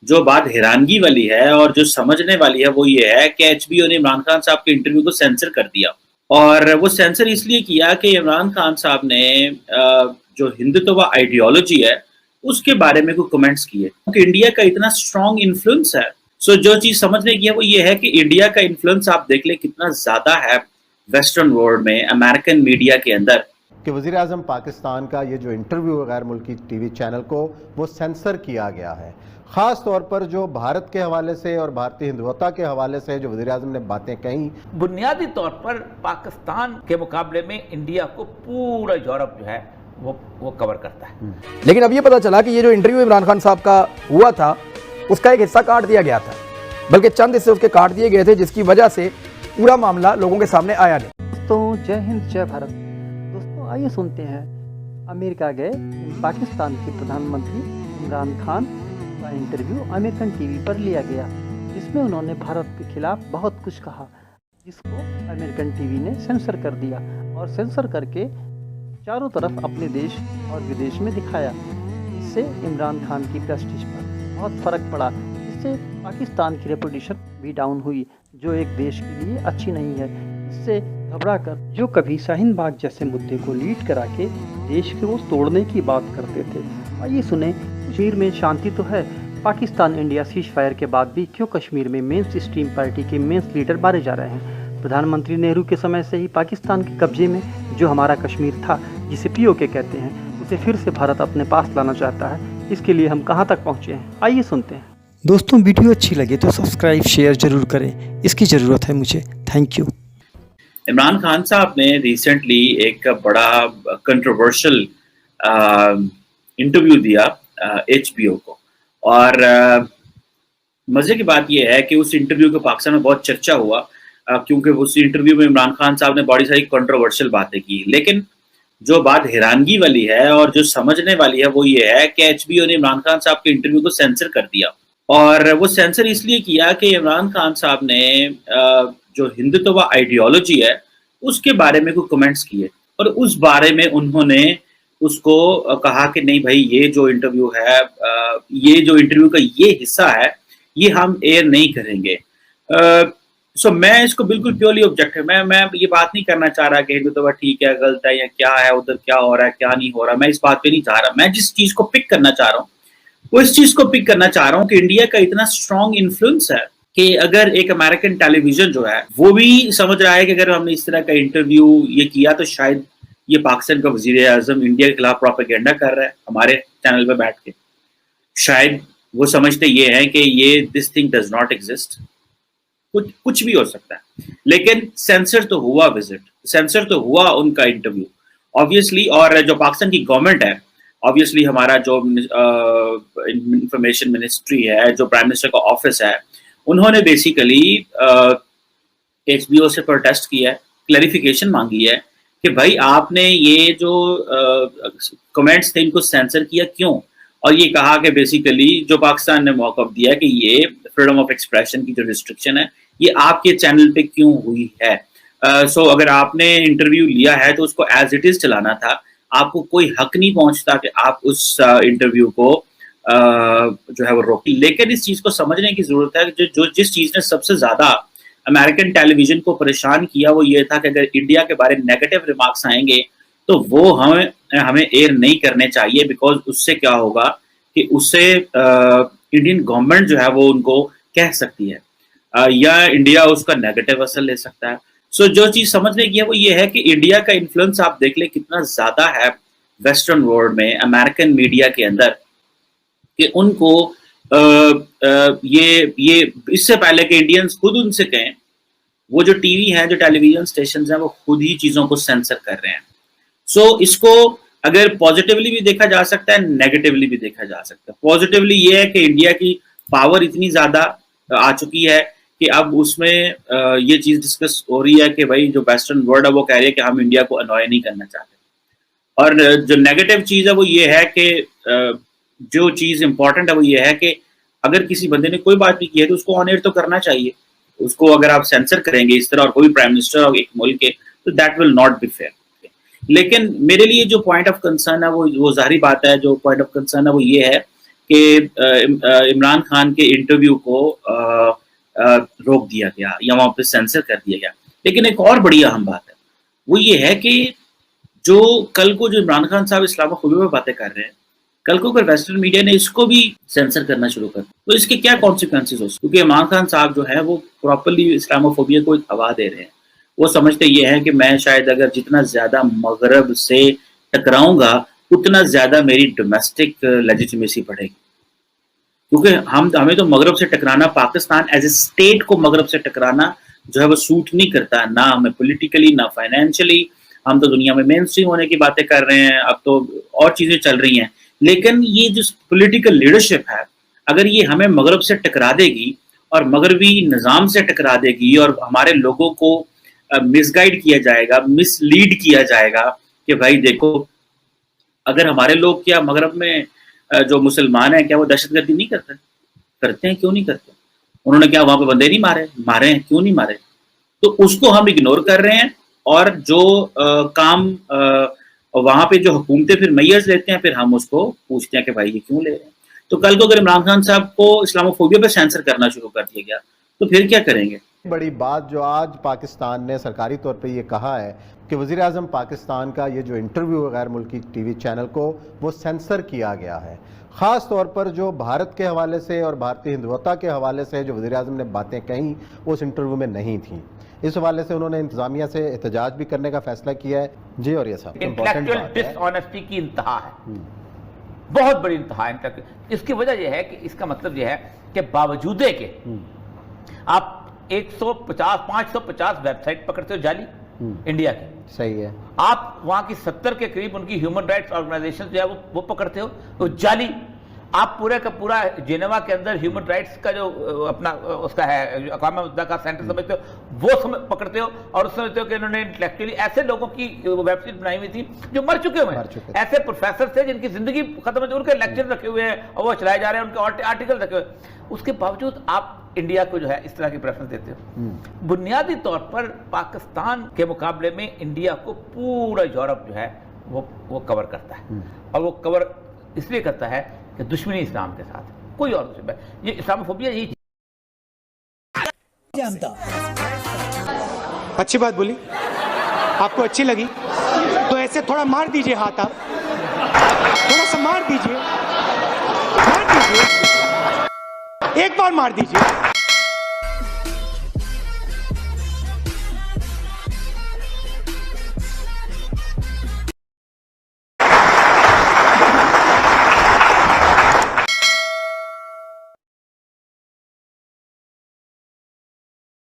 जो बात हैरानगी वाली है और जो समझने वाली है वो ये है कि एचबीओ ने इमरान खान साहब के इंटरव्यू को सेंसर कर दिया। और वो सेंसर इसलिए किया कि इमरान खान साहब ने जो हिंदुत्व आइडियोलॉजी है उसके बारे में कुछ कमेंट्स किए, क्योंकि इंडिया का इतना स्ट्रॉन्ग इन्फ्लुएंस है। सो जो चीज समझने की है वो ये है कि इंडिया का इन्फ्लुएंस आप देख ले कितना ज्यादा है वेस्टर्न वर्ल्ड में, अमेरिकन मीडिया के अंदर। कि वज़ीर आज़म पाकिस्तान का ये जो इंटरव्यू है गैर मुल्की टीवी चैनल को वो सेंसर किया गया है। ख़ास तौर पर जो भारत के हवाले से और भारतीय हिंदुत्वता के हवाले से जो वज़ीर आज़म ने बातें कहीं, बुनियादी तौर पर पाकिस्तान के मुकाबले में इंडिया को पूरा यूरोप जो है वो कवर करता है। लेकिन अब ये पता चला कि ये जो इंटरव्यू इमरान खान साहब का हुआ था उसका एक हिस्सा काट दिया गया था, बल्कि चंद हिस्से उसके काट दिए गए थे, जिसकी वजह से पूरा मामला लोगों के सामने आया नहीं। दोस्तों जय हिंद जय भारत। दोस्तों आइए सुनते हैं अमेरिका गए पाकिस्तान के प्रधानमंत्री इमरान खान का इंटरव्यू अमेरिकन टीवी पर लिया गया, जिसमें उन्होंने भारत के खिलाफ बहुत कुछ कहा, जिसको अमेरिकन टीवी ने सेंसर कर दिया और सेंसर करके चारों तरफ अपने देश और विदेश में दिखाया। इससे इमरान खान की प्रेस्टीज पर बहुत फ़र्क पड़ा। इससे पाकिस्तान की रेपुटेशन भी डाउन हुई, जो एक देश के लिए अच्छी नहीं है। इससे घबराकर जो कभी शाहीन बाग जैसे मुद्दे को लीड करा के देश को तोड़ने की बात करते थे। आइए सुने, कश्मीर में शांति तो है, पाकिस्तान इंडिया सीज फायर के बाद भी क्यों कश्मीर में मेन स्ट्रीम पार्टी के मेन लीडर मारे जा रहे हैं। प्रधानमंत्री नेहरू के समय से ही पाकिस्तान के कब्जे में जो हमारा कश्मीर था, जिसे पीओके कहते हैं, उसे फिर से भारत अपने पास लाना चाहता है। इसके लिए हम कहां तक पहुंचे हैं, आइए सुनते हैं। दोस्तों वीडियो अच्छी लगे तो सब्सक्राइब शेयर जरूर करें, इसकी ज़रूरत है मुझे। Thank you. इमरान खान साहब ने रिसेंटली एक बड़ा कंट्रोवर्शियल इंटरव्यू दिया एचबीओ को, और मजे की बात यह है कि उस इंटरव्यू के पाकिस्तान में बहुत चर्चा हुआ, क्योंकि उस इंटरव्यू में इमरान खान साहब ने बड़ी सारी कंट्रोवर्शियल बातें की। लेकिन जो बात हैरानगी वाली है और जो समझने वाली है वो ये है कि एचबीओ ने इमरान खान साहब के इंटरव्यू को सेंसर कर दिया। और वो सेंसर इसलिए किया कि इमरान खान साहब ने जो हिंदुत्व आइडियोलॉजी है उसके बारे में कुछ कमेंट्स किए, और उस बारे में उन्होंने उसको कहा कि नहीं भाई, ये जो इंटरव्यू है, ये जो इंटरव्यू का ये हिस्सा है, ये हम एयर नहीं करेंगे। सो मैं इसको बिल्कुल प्योरली ऑब्जेक्टिव, मैं ये बात नहीं करना चाह रहा कि हिंदुत्व ठीक है गलत है या क्या है, उधर क्या हो रहा है क्या नहीं हो रहा, मैं इस बात पे नहीं चाह रहा। मैं जिस चीज को पिक करना चाह रहा हूँ वो इस चीज को पिक करना चाह रहा हूँ कि इंडिया का इतना स्ट्रॉन्ग इन्फ्लुएंस है कि अगर एक अमेरिकन टेलीविजन जो है वो भी समझ रहा है कि अगर हमने इस तरह का इंटरव्यू ये किया तो शायद ये पाकिस्तान का वजीर आजम इंडिया के खिलाफ प्रोपेगेंडा कर रहा है हमारे चैनल पे बैठ के। शायद वो समझते ये है कि ये this thing does not exist. कुछ भी हो सकता है, लेकिन सेंसर तो हुआ विजिट, सेंसर तो हुआ उनका इंटरव्यू ऑब्वियसली। और जो पाकिस्तान की गवर्नमेंट है, ऑब्वियसली हमारा जो इंफॉर्मेशन मिनिस्ट्री है, जो प्राइम मिनिस्टर का ऑफिस है, उन्होंने बेसिकली एचबीओ से प्रोटेस्ट किया है, क्लैरिफिकेशन मांगी है कि भाई आपने ये जो कमेंट्स थे इनको सेंसर किया क्यों, और ये कहा कि बेसिकली जो पाकिस्तान ने मौक़िफ़ दिया कि ये फ्रीडम ऑफ एक्सप्रेशन की जो रिस्ट्रिक्शन है ये आपके चैनल पे क्यों हुई है। सो अगर आपने इंटरव्यू लिया है तो उसको एज इट इज़ चलाना था, आपको कोई हक नहीं पहुंचता कि आप उस इंटरव्यू को जो है वो रोकी। लेकिन इस चीज़ को समझने की ज़रूरत है, जो जिस चीज़ ने सबसे ज़्यादा अमेरिकन टेलीविजन को परेशान किया वो ये था कि अगर इंडिया के बारे में नेगेटिव रिमार्क्स आएंगे तो वो हमें एयर नहीं करने चाहिए, बिकॉज उससे क्या होगा कि उससे इंडियन गवर्नमेंट जो है वो उनको कह सकती है या इंडिया उसका नेगेटिव असर ले सकता है। सो जो चीज़ समझने की है वो ये है कि इंडिया का इन्फ्लुएंस आप देख ले कितना ज़्यादा है वेस्टर्न वर्ल्ड में, अमेरिकन मीडिया के अंदर, कि उनको ये इससे पहले कि इंडियंस खुद उनसे कहें, वो जो टीवी हैं, जो टेलीविजन स्टेशन हैं, वो खुद ही चीज़ों को सेंसर कर रहे हैं। सो इसको अगर पॉजिटिवली भी देखा जा सकता है, नेगेटिवली भी देखा जा सकता है। पॉजिटिवली ये है कि इंडिया की पावर इतनी ज़्यादा आ चुकी है कि अब उसमें ये चीज़ डिस्कस हो रही है कि भाई जो वेस्टर्न वर्ल्ड है वो कह रही है कि हम इंडिया को अनॉय नहीं करना चाहते। और जो नेगेटिव चीज़ है वो ये है कि जो चीज़ इंपॉर्टेंट है वो ये है कि अगर किसी बंदे ने कोई बात नहीं की है तो उसको ऑन एयर तो करना चाहिए। उसको अगर आप सेंसर करेंगे इस तरह और कोई प्राइम मिनिस्टर और एक मुल्क के, तो that will not be fair. लेकिन मेरे लिए जो पॉइंट ऑफ कंसर्न है वो जाहिर बात है, जो पॉइंट ऑफ कंसर्न है वो ये है कि इमरान खान के इंटरव्यू को रोक दिया गया या वहां पे सेंसर कर दिया गया। लेकिन एक और बड़ी अहम बात है, वो ये है कि जो कल को जो इमरान खान साहब इस्लामोफोबिया पर बातें कर रहे हैं, कल को अगर वेस्टर्न मीडिया ने इसको भी सेंसर करना शुरू कर तो इसके क्या कॉन्सिक्वेंसेस हो, क्योंकि इमरान खान साहब जो है वो प्रॉपरली इस्लामोफोबिया को एक हवा दे रहे हैं। वो समझते ये हैं कि मैं शायद अगर जितना ज्यादा मगरब से टकराऊंगा उतना ज्यादा मेरी डोमेस्टिक लेजिटिमेसी बढ़ेगी, क्योंकि हमें तो मगरब से टकराना, पाकिस्तान एज ए स्टेट को मगरब से टकराना जो है वो सूट नहीं करता, ना हमें पॉलिटिकली ना फाइनेंशियली। हम तो दुनिया में मेन स्ट्रीम होने की बातें कर रहे हैं, अब तो और चीजें चल रही हैं, लेकिन ये जो पॉलिटिकल लीडरशिप है अगर ये हमें मगरब से टकरा देगी और मगरबी निज़ाम से टकरा देगी और हमारे लोगों को मिसगाइड किया जाएगा, मिसलीड किया जाएगा कि भाई देखो अगर हमारे लोग क्या मगरब में जो मुसलमान हैं क्या वो दहशतगर्दी नहीं करते? करते हैं, क्यों नहीं करते? उन्होंने क्या वहां पे बंदे नहीं मारे हैं, क्यों नहीं मारे? तो उसको हम इग्नोर कर रहे हैं और जो काम वहां पे जो हुकूमतें फिर मैयर्स लेते हैं फिर हम उसको पूछते हैं कि भाई ये क्यों ले रहे हैं। तो कल को अगर इमरान खान साहब को इस्लामोफोबिया पे सेंसर करना शुरू कर दिया गया तो फिर क्या करेंगे? बड़ी बात जो आज पाकिस्तान ने सरकारी तौर पे ये कहा है कि वज़ीर-ए-आज़म पाकिस्तान का ये जो इंटरव्यू है गैर मुल्की टीवी चैनल को वो सेंसर किया गया है। ख़ास तौर पर जो भारत के हवाले से और भारतीय हिंदुत्व के हवाले से जो वज़ीर-ए-आज़म ने बातें कहीं उस इंटरव्यू में नहीं थी। इस हवाले से उन्होंने इंतजामिया से एहतजाज भी करने का फैसला किया है। जी और ये साहब इंटेलेक्चुअल डिसऑनेस्टी की इंतहा है, बहुत बड़ी इंतहा है। इसकी वजह यह है कि इसका मतलब यह है कि बावजूद के आप 550 वेबसाइट पकड़ते हो जाली इंडिया की, सही है, आप वहां की 70 के करीब उनकी ह्यूमन राइट्स ऑर्गेनाइजेशन जो है वो पकड़ते हो, वो जाली। आप पूरे का पूरा जेनेवा के अंदर ह्यूमन राइट्स का जो अपना उसका है अक़वाम मुत्तहिदा का सेंटर समझते हो वो पकड़ते हो और समझते हो कि इन्होंने इंटेलेक्चुअली ऐसे लोगों की वेबसाइट बनाई हुई थी जो मर चुके हुए हैं, ऐसे प्रोफेसर थे जिनकी जिंदगी खत्म है, उनके लेक्चर रखे हुए हैं और वो चलाए जा रहे हैं, उनके आर्टिकल रखे हुए हैं। उसके बावजूद आप इंडिया को जो है इस तरह की प्रेफरेंस देते हो। बुनियादी तौर पर पाकिस्तान के मुकाबले में इंडिया को पूरा यूरोप जो है वो कवर करता है, और वो कवर इसलिए करता है कि दुश्मनी इस्लाम के साथ, कोई और दुश्मन, ये इस्लामोफोबिया यही जानता। अच्छी बात बोली, आपको अच्छी लगी तो ऐसे थोड़ा मार दीजिए हाथ, आप थोड़ा सा मार दीजिए, एक बार मार दीजिए।